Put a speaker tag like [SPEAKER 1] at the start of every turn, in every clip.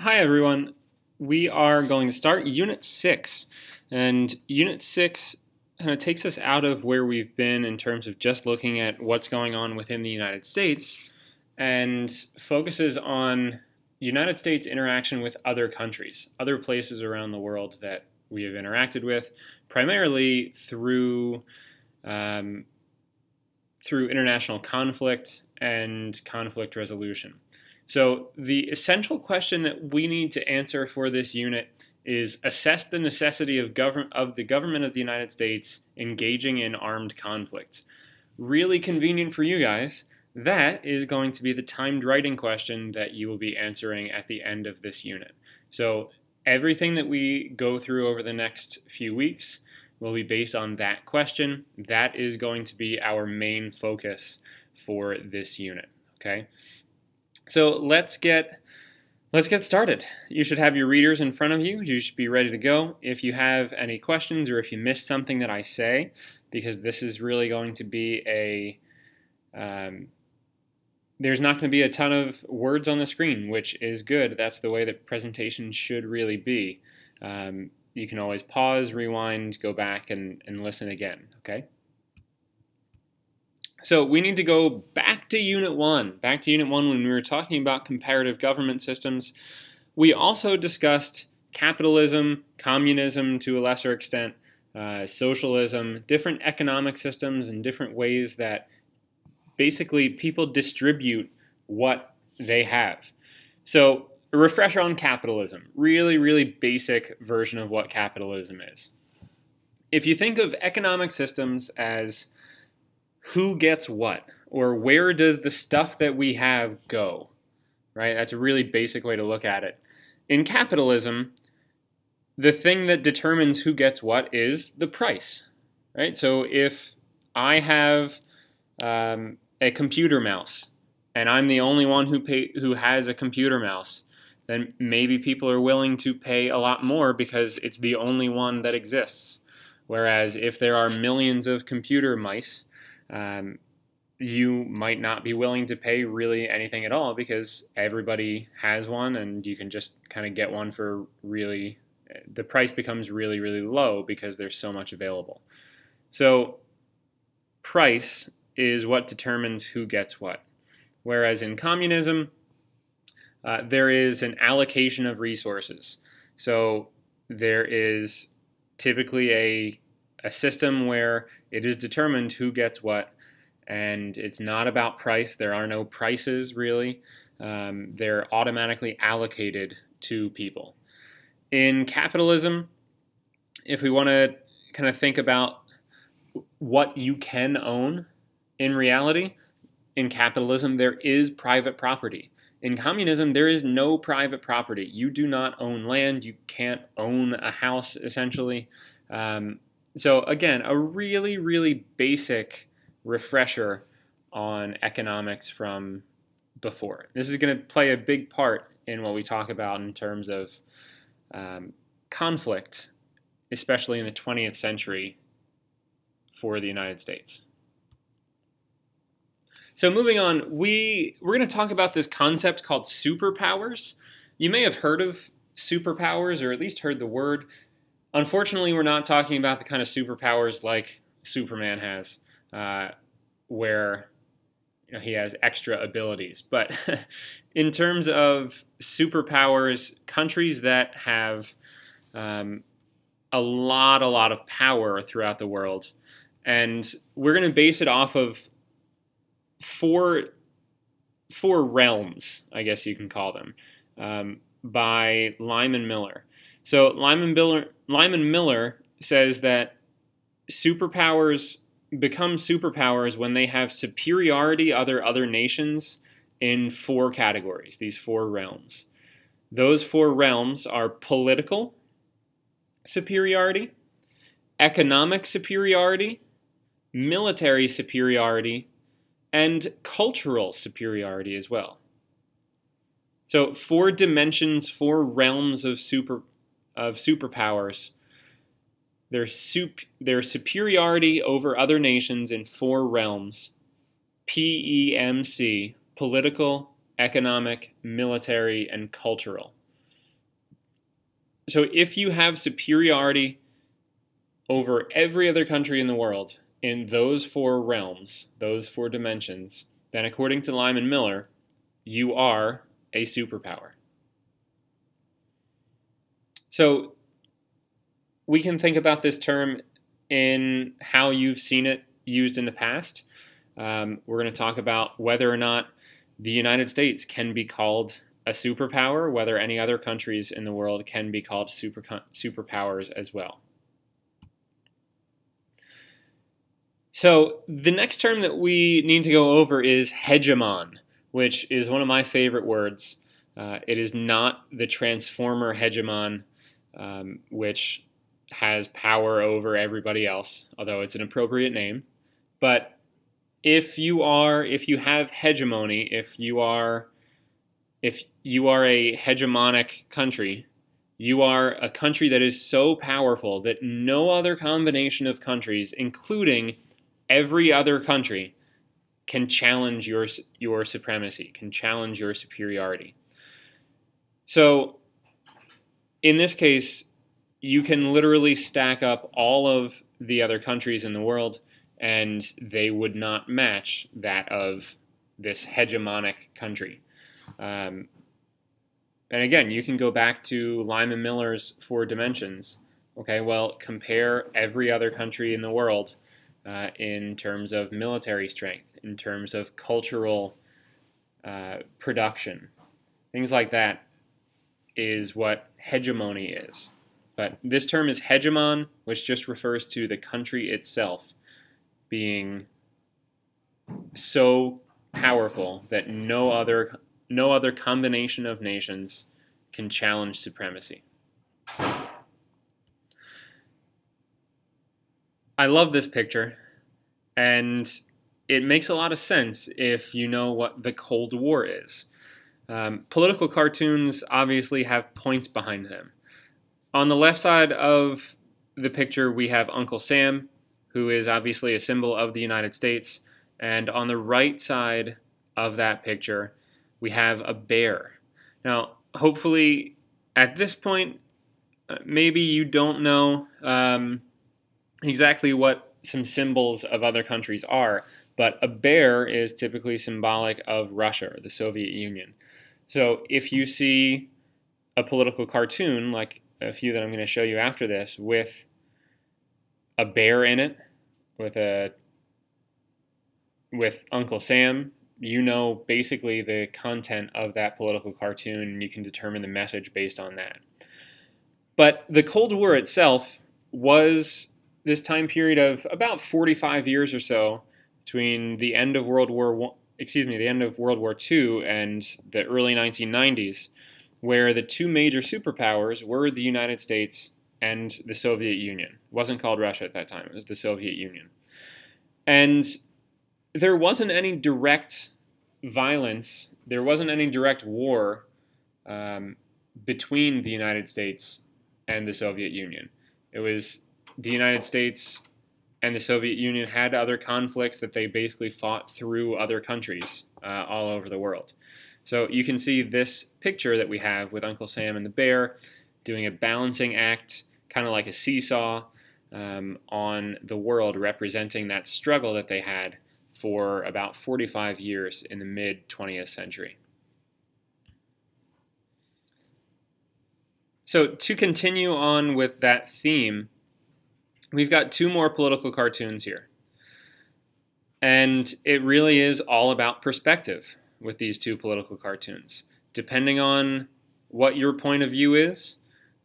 [SPEAKER 1] Hi everyone. We are going to start Unit 6, and Unit 6 kind of takes us out of where we've been in terms of just looking at what's going on within the United States and focuses on United States interaction with other countries, other places around the world that we have interacted with, primarily through international conflict and conflict resolution. So the essential question that we need to answer for this unit is assess the necessity of the government of the United States engaging in armed conflicts. Really convenient for you guys. That is going to be the timed writing question that you will be answering at the end of this unit. So everything that we go through over the next few weeks will be based on that question. That is going to be our main focus for this unit, okay? So let's get started. You should have your readers in front of you. You should be ready to go. If you have any questions or if you missed something that I say, because this is really going to be there's not going to be a ton of words on the screen, which is good. That's the way that presentations should really be. You can always pause, rewind, go back, and listen again, okay? So we need to go back to Unit 1. Back to Unit 1 when we were talking about comparative government systems. We also discussed capitalism, communism to a lesser extent, socialism, different economic systems and different ways that basically people distribute what they have. So a refresher on capitalism, really basic version of what capitalism is. If you think of economic systems as who gets what, or where does the stuff that we have go, right? That's a really basic way to look at it. In capitalism, the thing that determines who gets what is the price, right? So if I have a computer mouse, and I'm the only one who has a computer mouse, then maybe people are willing to pay a lot more because it's the only one that exists. Whereas if there are millions of computer mice, you might not be willing to pay really anything at all because everybody has one and you can just kind of get one for really, the price becomes really low because there's so much available. So price is what determines who gets what. Whereas in communism, there is an allocation of resources. So there is typically a system where it is determined who gets what, and it's not about price. There are no prices really. They're automatically allocated to people. In capitalism, if we want to kind of think about what you can own in reality, in capitalism there is private property. In communism, there is no private property. You do not own land. You can't own a house, essentially. So again, a really basic refresher on economics from before. This is going to play a big part in what we talk about in terms of conflict, especially in the 20th century for the United States. So moving on, we're going to talk about this concept called superpowers. You may have heard of superpowers, or at least heard the word. Unfortunately, we're not talking about the kind of superpowers like Superman has, where he has extra abilities. But in terms of superpowers, countries that have a lot of power throughout the world, and we're going to base it off of four realms, I guess you can call them, by Lyman Miller. So Lyman Miller says that superpowers become superpowers when they have superiority over other nations in four categories, these four realms. Those four realms are political superiority, economic superiority, military superiority, and cultural superiority as well. So four dimensions, four realms of superpowers. Their superiority over other nations in four realms: PEMC, political, economic, military, and cultural. So if you have superiority over every other country in the world in those four realms, those four dimensions, then according to Lyman Miller, you are a superpower. So we can think about this term in how you've seen it used in the past. We're going to talk about whether or not the United States can be called a superpower, whether any other countries in the world can be called superpowers as well. So the next term that we need to go over is hegemon, which is one of my favorite words. It is not the Transformer hegemon, which has power over everybody else, although it's an appropriate name. But if you have hegemony, if you are a hegemonic country, you are a country that is so powerful that no other combination of countries, including every other country, can challenge your supremacy, can challenge your superiority. So in this case, you can literally stack up all of the other countries in the world, and they would not match that of this hegemonic country. And again, you can go back to Lyman Miller's four dimensions. Okay, well, compare every other country in the world in terms of military strength, in terms of cultural production. Things like that is what hegemony is. But this term is hegemon, which just refers to the country itself being so powerful that no other combination of nations can challenge supremacy. I love this picture, and it makes a lot of sense if you know what the Cold War is. Political cartoons obviously have points behind them. On the left side of the picture, we have Uncle Sam, who is obviously a symbol of the United States. And on the right side of that picture, we have a bear. Now, hopefully, at this point, maybe you don't know exactly what some symbols of other countries are, but a bear is typically symbolic of Russia, or the Soviet Union. So if you see a political cartoon, like a few that I'm going to show you after this, with a bear in it, with Uncle Sam, you know basically the content of that political cartoon, and you can determine the message based on that. But the Cold War itself was this time period of about 45 years or so between the end of World War II and the early 1990s, where the two major superpowers were the United States and the Soviet Union. It wasn't called Russia at that time, it was the Soviet Union. And there wasn't any direct violence, there wasn't any direct war between the United States and the Soviet Union. It was the United States and the Soviet Union had other conflicts that they basically fought through other countries all over the world. So you can see this picture that we have with Uncle Sam and the bear doing a balancing act, kind of like a seesaw on the world, representing that struggle that they had for about 45 years in the mid-20th century. So to continue on with that theme, we've got two more political cartoons here. And it really is all about perspective with these two political cartoons. Depending on what your point of view is,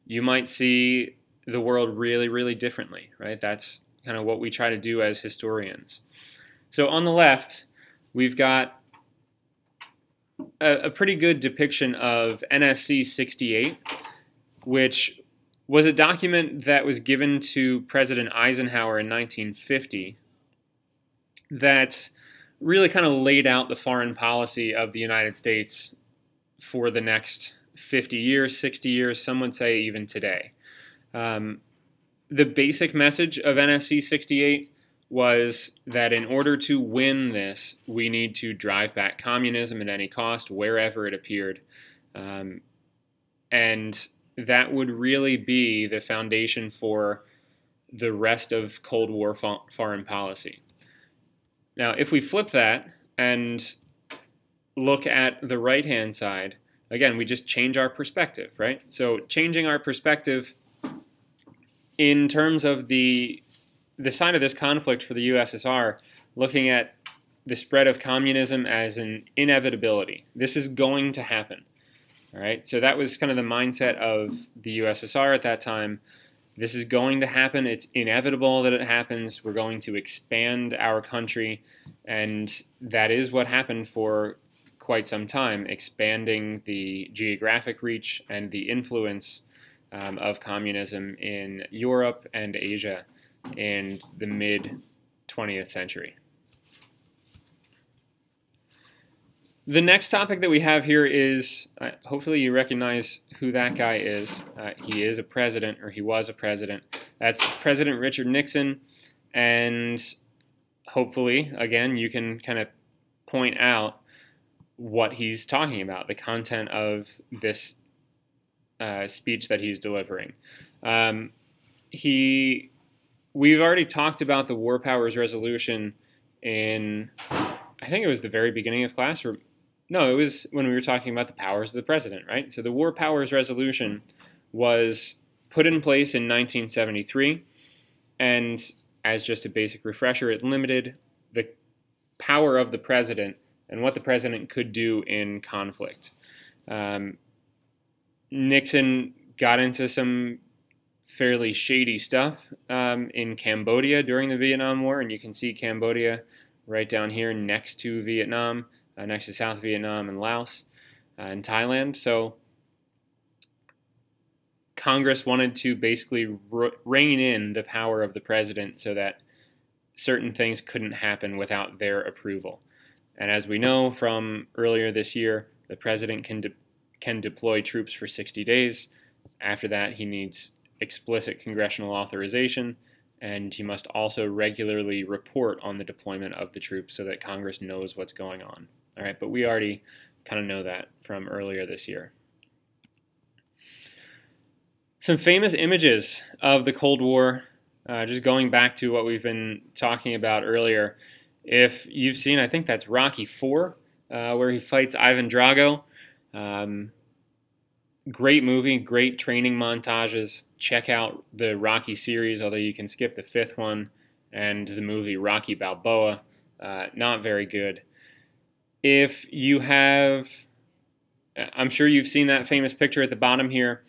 [SPEAKER 1] you might see the world really, really differently, right? That's kind of what we try to do as historians. So on the left, we've got a pretty good depiction of NSC 68, which was a document that was given to President Eisenhower in 1950 that really kind of laid out the foreign policy of the United States for the next 50 years, 60 years, some would say even today. The basic message of NSC 68 was that in order to win this, we need to drive back communism at any cost, wherever it appeared. And that would really be the foundation for the rest of Cold War foreign policy. Now, if we flip that and look at the right-hand side, again, we just change our perspective, right? So changing our perspective in terms of the side of this conflict for the USSR, looking at the spread of communism as an inevitability. This is going to happen, all right? So that was kind of the mindset of the USSR at that time. This is going to happen. It's inevitable that it happens. We're going to expand our country, and that is what happened for quite some time, expanding the geographic reach and the influence of communism in Europe and Asia in the mid-20th century. The next topic that we have here is, hopefully you recognize who that guy is. He is a president, or he was a president. That's President Richard Nixon, and hopefully, again, you can kind of point out what he's talking about, the content of this speech that he's delivering. We've already talked about the War Powers Resolution in, I think it was the very beginning of class, or no, it was when we were talking about the powers of the president, right? So the War Powers Resolution was put in place in 1973, and as just a basic refresher, it limited the power of the president and what the president could do in conflict. Nixon got into some fairly shady stuff in Cambodia during the Vietnam War, and you can see Cambodia right down here next to Vietnam, next to South Vietnam and Laos and Thailand. So Congress wanted to basically rein in the power of the president so that certain things couldn't happen without their approval. And as we know from earlier this year, the president can deploy troops for 60 days. After that, he needs explicit congressional authorization, and he must also regularly report on the deployment of the troops so that Congress knows what's going on. All right, but we already kind of know that from earlier this year. Some famous images of the Cold War, just going back to what we've been talking about earlier. If you've seen, I think that's Rocky IV, where he fights Ivan Drago. Great movie, great training montages. Check out the Rocky series, although you can skip the fifth one, and the movie Rocky Balboa. Not very good. If you have, I'm sure you've seen that famous picture at the bottom here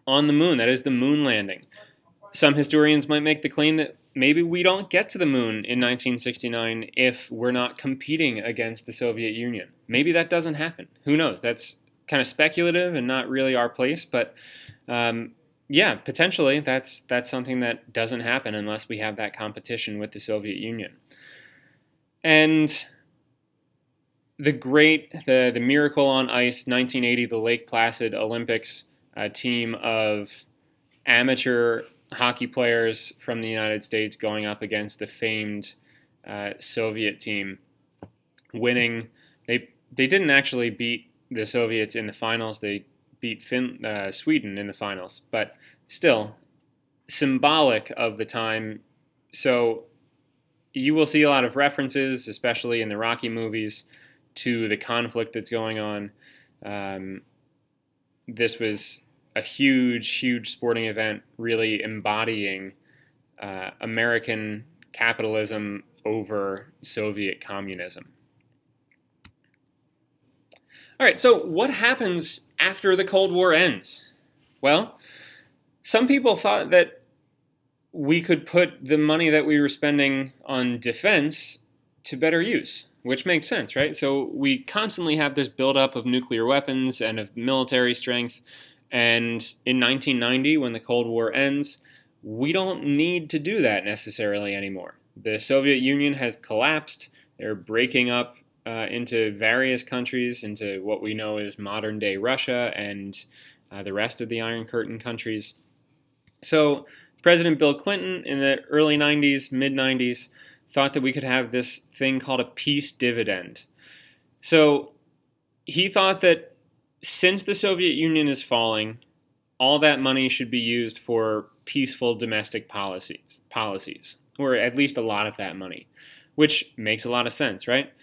[SPEAKER 1] on the moon. That is the moon landing. Some historians might make the claim that maybe we don't get to the moon in 1969 if we're not competing against the Soviet Union. Maybe that doesn't happen. Who knows? That's kind of speculative and not really our place, but yeah, potentially that's something that doesn't happen unless we have that competition with the Soviet Union. And the Miracle on Ice 1980, the Lake Placid Olympics, a team of amateur hockey players from the United States going up against the famed Soviet team, winning. They didn't actually beat the Soviets in the finals. They beat Sweden in the finals, but still symbolic of the time. So you will see a lot of references, especially in the Rocky movies, to the conflict that's going on. This was a huge sporting event, really embodying American capitalism over Soviet communism. All right, so what happens after the Cold War ends? Well, some people thought that we could put the money that we were spending on defense to better use, which makes sense, right? So we constantly have this buildup of nuclear weapons and of military strength, and in 1990, when the Cold War ends, we don't need to do that necessarily anymore. The Soviet Union has collapsed. They're breaking up into various countries, into what we know as modern-day Russia and the rest of the Iron Curtain countries. So President Bill Clinton in the early 90s, mid-90s, thought that we could have this thing called a peace dividend. So he thought that since the Soviet Union is falling, all that money should be used for peaceful domestic policies, or at least a lot of that money, which makes a lot of sense, right?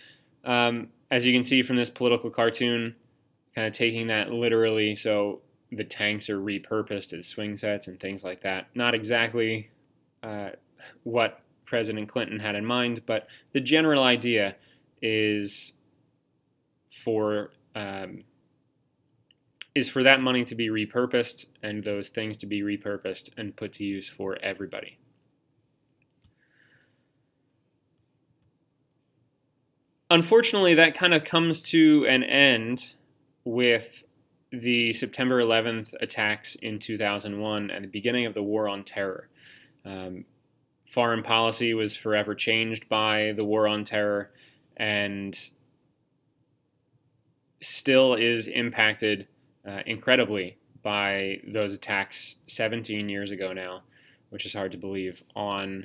[SPEAKER 1] As you can see from this political cartoon, kind of taking that literally, so the tanks are repurposed as swing sets and things like that. Not exactly what President Clinton had in mind, but the general idea is for that money to be repurposed and those things to be repurposed and put to use for everybody. Unfortunately, that kind of comes to an end with the September 11th attacks in 2001 and the beginning of the War on Terror. Foreign policy was forever changed by the War on Terror and still is impacted incredibly by those attacks 17 years ago now, which is hard to believe, on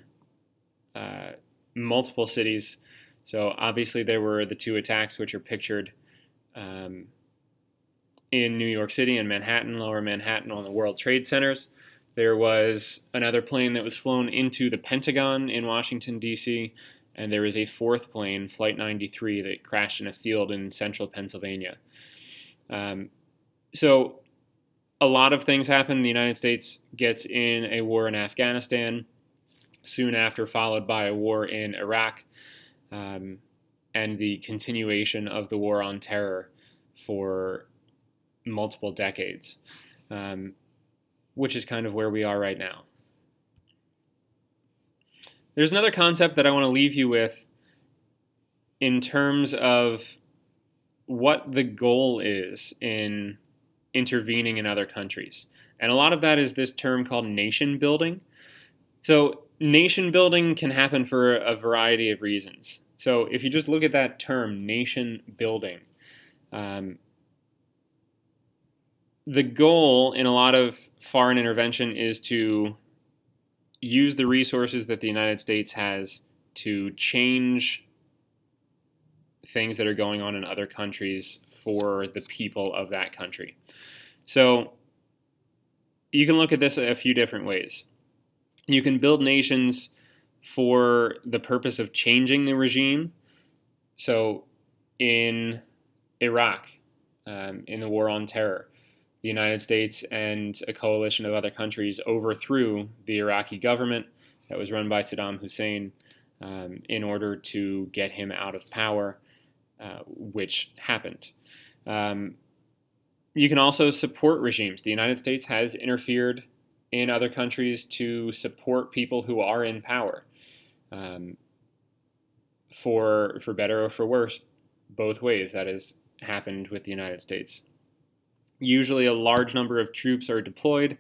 [SPEAKER 1] multiple cities. So obviously there were the two attacks which are pictured in New York City and Manhattan, Lower Manhattan, on the World Trade Centers. There was another plane that was flown into the Pentagon in Washington, D.C., and there was a fourth plane, Flight 93, that crashed in a field in central Pennsylvania. So a lot of things happened. The United States gets in a war in Afghanistan, soon after followed by a war in Iraq, and the continuation of the War on Terror for multiple decades, which is kind of where we are right now. There's another concept that I want to leave you with in terms of what the goal is in intervening in other countries. And a lot of that is this term called nation building. So nation building can happen for a variety of reasons. So if you just look at that term, nation building, the goal in a lot of foreign intervention is to use the resources that the United States has to change things that are going on in other countries for the people of that country. So you can look at this a few different ways. You can build nations for the purpose of changing the regime. So in Iraq, in the War on Terror, the United States and a coalition of other countries overthrew the Iraqi government that was run by Saddam Hussein in order to get him out of power, which happened. You can also support regimes. The United States has interfered in other countries to support people who are in power, for better or for worse, both ways. That has happened with the United States. Usually a large number of troops are deployed,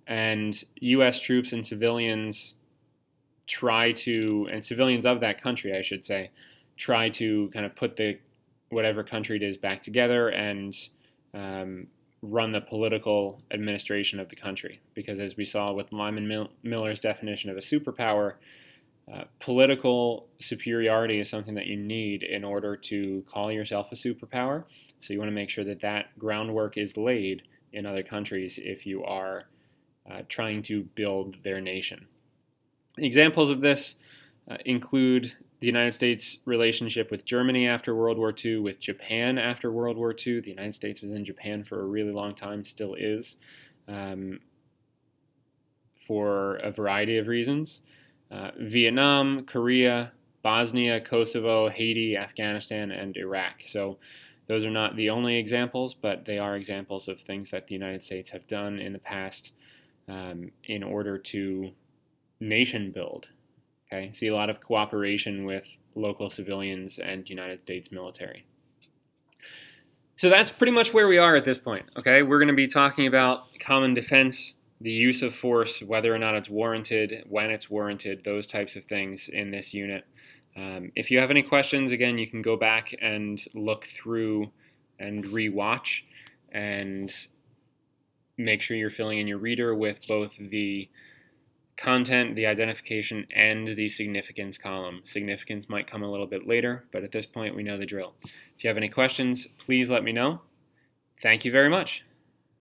[SPEAKER 1] and U.S. troops and civilians civilians of that country, I should say, try to kind of put whatever country it is back together and run the political administration of the country. Because as we saw with Lyman Miller's definition of a superpower, political superiority is something that you need in order to call yourself a superpower. So you want to make sure that that groundwork is laid in other countries if you are trying to build their nation. Examples of this include the United States' relationship with Germany after World War II, with Japan after World War II. The United States was in Japan for a really long time, still is, for a variety of reasons. Vietnam, Korea, Bosnia, Kosovo, Haiti, Afghanistan, and Iraq. So those are not the only examples, but they are examples of things that the United States have done in the past in order to nation build. Okay, see a lot of cooperation with local civilians and United States military. So that's pretty much where we are at this point. Okay, we're going to be talking about common defense, the use of force, whether or not it's warranted, when it's warranted, those types of things in this unit. If you have any questions, again, you can go back and look through and rewatch and make sure you're filling in your reader with both the content, the identification, and the significance column. Significance might come a little bit later, but at this point we know the drill. If you have any questions, please let me know. Thank you very much.